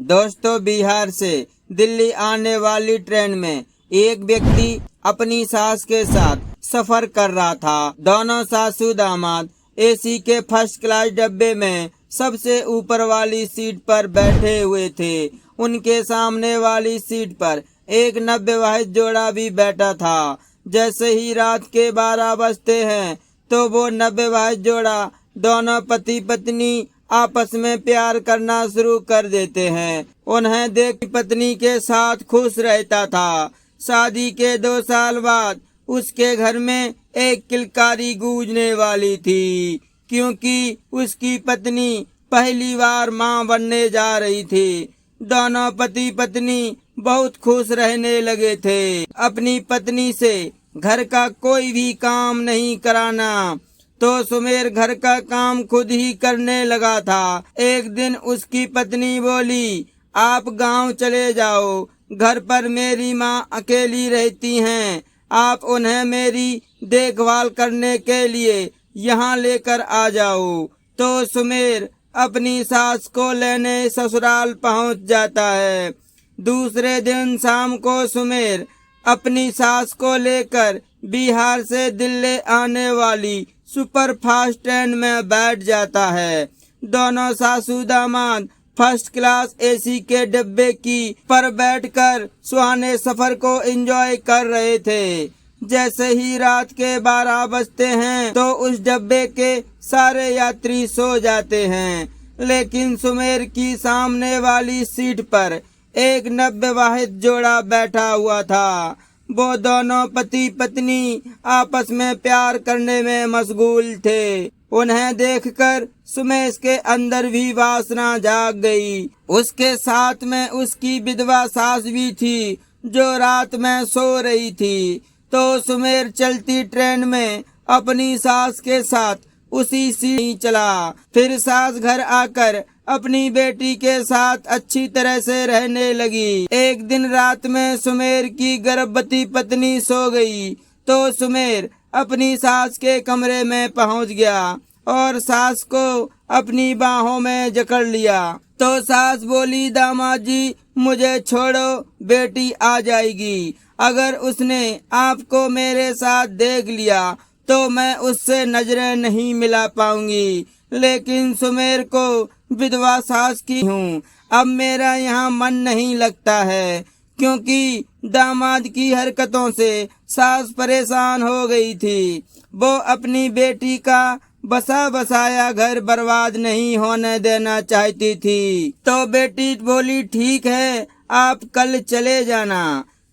दोस्तों, बिहार से दिल्ली आने वाली ट्रेन में एक व्यक्ति अपनी सास के साथ सफर कर रहा था। दोनों सासू दामाद एसी के फर्स्ट क्लास डब्बे में सबसे ऊपर वाली सीट पर बैठे हुए थे। उनके सामने वाली सीट पर एक नवविवाहित जोड़ा भी बैठा था। जैसे ही रात के 12 बजते हैं तो वो नवविवाहित जोड़ा दोनों पति पत्नी आपस में प्यार करना शुरू कर देते हैं। उन्हें देख पत्नी के साथ खुश रहता था। शादी के 2 साल बाद उसके घर में एक किलकारी गूंजने वाली थी, क्योंकि उसकी पत्नी पहली बार मां बनने जा रही थी। दोनों पति पत्नी बहुत खुश रहने लगे थे। अपनी पत्नी से घर का कोई भी काम नहीं कराना, तो सुमेर घर का काम खुद ही करने लगा था। एक दिन उसकी पत्नी बोली, आप गांव चले जाओ, घर पर मेरी माँ अकेली रहती हैं, आप उन्हें मेरी देखभाल करने के लिए यहाँ लेकर आ जाओ। तो सुमेर अपनी सास को लेने ससुराल पहुँच जाता है। दूसरे दिन शाम को सुमेर अपनी सास को लेकर बिहार से दिल्ली आने वाली सुपर फास्ट ट्रेन में बैठ जाता है। दोनों सासू दामाद फर्स्ट क्लास एसी के डब्बे की पर बैठकर सुहाने सफर को एंजॉय कर रहे थे। जैसे ही रात के 12 बजते हैं तो उस डब्बे के सारे यात्री सो जाते हैं, लेकिन सुमेर की सामने वाली सीट पर एक नवविवाहित जोड़ा बैठा हुआ था। वो दोनों पति पत्नी आपस में प्यार करने में मशगूल थे। उन्हें देखकर सुमेश के अंदर भी वासना जाग गई। उसके साथ में उसकी विधवा सास भी थी, जो रात में सो रही थी। तो सुमेर चलती ट्रेन में अपनी सास के साथ उसी सीट चला। फिर सास घर आकर अपनी बेटी के साथ अच्छी तरह से रहने लगी। एक दिन रात में सुमेर की गर्भवती पत्नी सो गई, तो सुमेर अपनी सास के कमरे में पहुंच गया और सास को अपनी बाहों में जकड़ लिया। तो सास बोली, दामाद जी मुझे छोड़ो, बेटी आ जाएगी। अगर उसने आपको मेरे साथ देख लिया तो मैं उससे नजरें नहीं मिला पाऊंगी, लेकिन सुमेर को विधवा सास की हूँ। अब मेरा यहाँ मन नहीं लगता है, क्योंकि दामाद की हरकतों से सास परेशान हो गई थी। वो अपनी बेटी का बसा बसाया घर बर्बाद नहीं होने देना चाहती थी। तो बेटी बोली, ठीक है, आप कल चले जाना।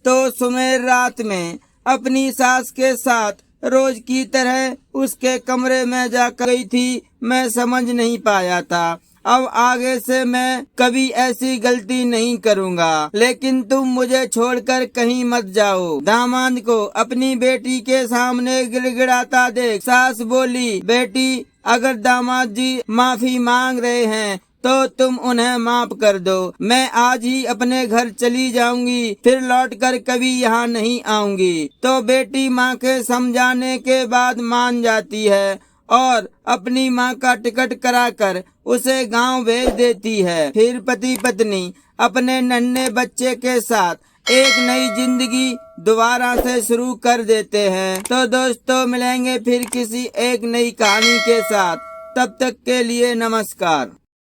तो सुमेर रात में अपनी सास के साथ रोज की तरह उसके कमरे में जा गई थी। मैं समझ नहीं पाया था। अब आगे से मैं कभी ऐसी गलती नहीं करूँगा, लेकिन तुम मुझे छोड़कर कहीं मत जाओ। दामाद को अपनी बेटी के सामने गिड़गिड़ाता देख सास बोली, बेटी अगर दामाद जी माफी मांग रहे हैं तो तुम उन्हें माफ कर दो। मैं आज ही अपने घर चली जाऊंगी, फिर लौटकर कभी यहाँ नहीं आऊंगी। तो बेटी माँ के समझाने के बाद मान जाती है और अपनी माँ का टिकट कराकर उसे गांव भेज देती है। फिर पति पत्नी अपने नन्हे बच्चे के साथ एक नई जिंदगी दोबारा से शुरू कर देते हैं। तो दोस्तों, मिलेंगे फिर किसी एक नई कहानी के साथ। तब तक के लिए नमस्कार।